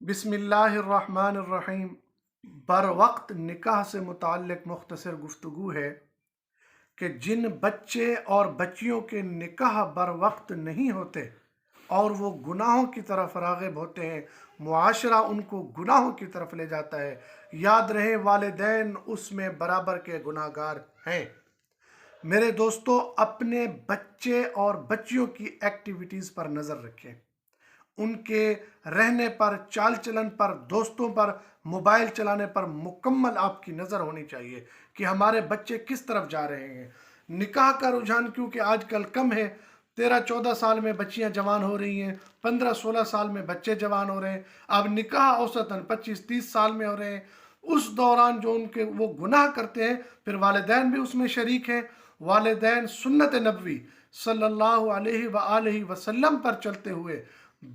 بسم اللہ الرحمن الرحیم۔ بر وقت نکاح سے متعلق مختصر گفتگو ہے کہ جن بچے اور بچیوں کے نکاح بر وقت نہیں ہوتے اور وہ گناہوں کی طرف راغب ہوتے ہیں، معاشرہ ان کو گناہوں کی طرف لے جاتا ہے، یاد رہے والدین اس میں برابر کے گناہگار ہیں۔ میرے دوستو، اپنے بچے اور بچیوں کی ایکٹیویٹیز پر نظر رکھیں، ان کے رہنے پر، چال چلن پر، دوستوں پر، موبائل چلانے پر مکمل آپ کی نظر ہونی چاہیے کہ ہمارے بچے کس طرف جا رہے ہیں۔ نکاح کا رجحان کیونکہ آج کل کم ہے، 13-14 سال میں بچیاں جوان ہو رہی ہیں، 15-16 سال میں بچے جوان ہو رہے ہیں، اب نکاح اوسطاً 25-30 سال میں ہو رہے ہیں۔ اس دوران جو ان کے وہ گناہ کرتے ہیں، پھر والدین بھی اس میں شریک ہیں۔ والدین سنت نبوی صلی اللہ علیہ وآلہ وسلم پر چلتے ہوئے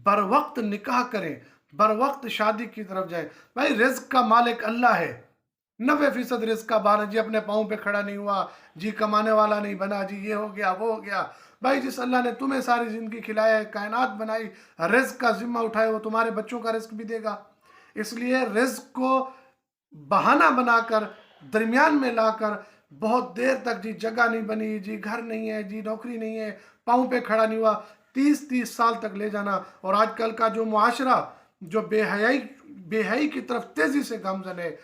بر وقت نکاح کریں، بر وقت شادی کی طرف جائیں۔ بھائی رزق کا مالک اللہ ہے، 90% رزق کا بارہ جی اپنے پاؤں پہ کھڑا نہیں ہوا، جی کمانے والا نہیں بنا، جی یہ ہو گیا وہ ہو گیا۔ بھائی جس اللہ نے تمہیں ساری زندگی کھلایا ہے، کائنات بنائی، رزق کا ذمہ اٹھائے، وہ تمہارے بچوں کا رزق بھی دے گا۔ اس لیے رزق کو بہانہ بنا کر درمیان میں لا کر بہت دیر تک جی جگہ نہیں بنی، جی گھر نہیں ہے، جی نوکری نہیں ہے، پاؤں پہ کھڑا نہیں ہوا، 30 سال تک لے جانا۔ اور آج کل کا جو معاشرہ جو بے حیائی کی طرف تیزی سے گامزن ہے،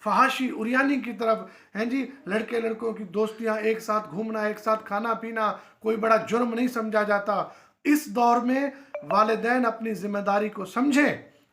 فحاشی اریانی کی طرف ہیں جی، لڑکے لڑکوں کی دوستیاں، ایک ساتھ گھومنا، ایک ساتھ کھانا پینا کوئی بڑا جرم نہیں سمجھا جاتا۔ اس دور میں والدین اپنی ذمہ داری کو سمجھیں،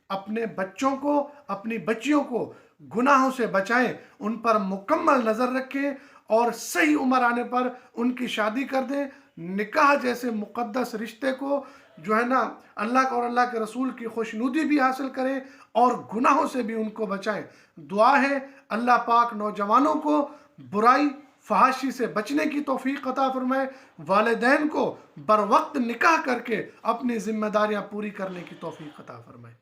اپنے بچوں کو، اپنی بچیوں کو گناہوں سے بچائیں، ان پر مکمل نظر رکھیں اور صحیح عمر آنے پر ان کی شادی کر دیں۔ نکاح جیسے مقدس رشتے کو جو ہے نا، اللہ اور اللہ کے رسول کی خوشنودی بھی حاصل کریں اور گناہوں سے بھی ان کو بچائیں۔ دعا ہے اللہ پاک نوجوانوں کو برائی فحاشی سے بچنے کی توفیق عطا فرمائے، والدین کو بر وقت نکاح کر کے اپنی ذمہ داریاں پوری کرنے کی توفیق عطا فرمائے۔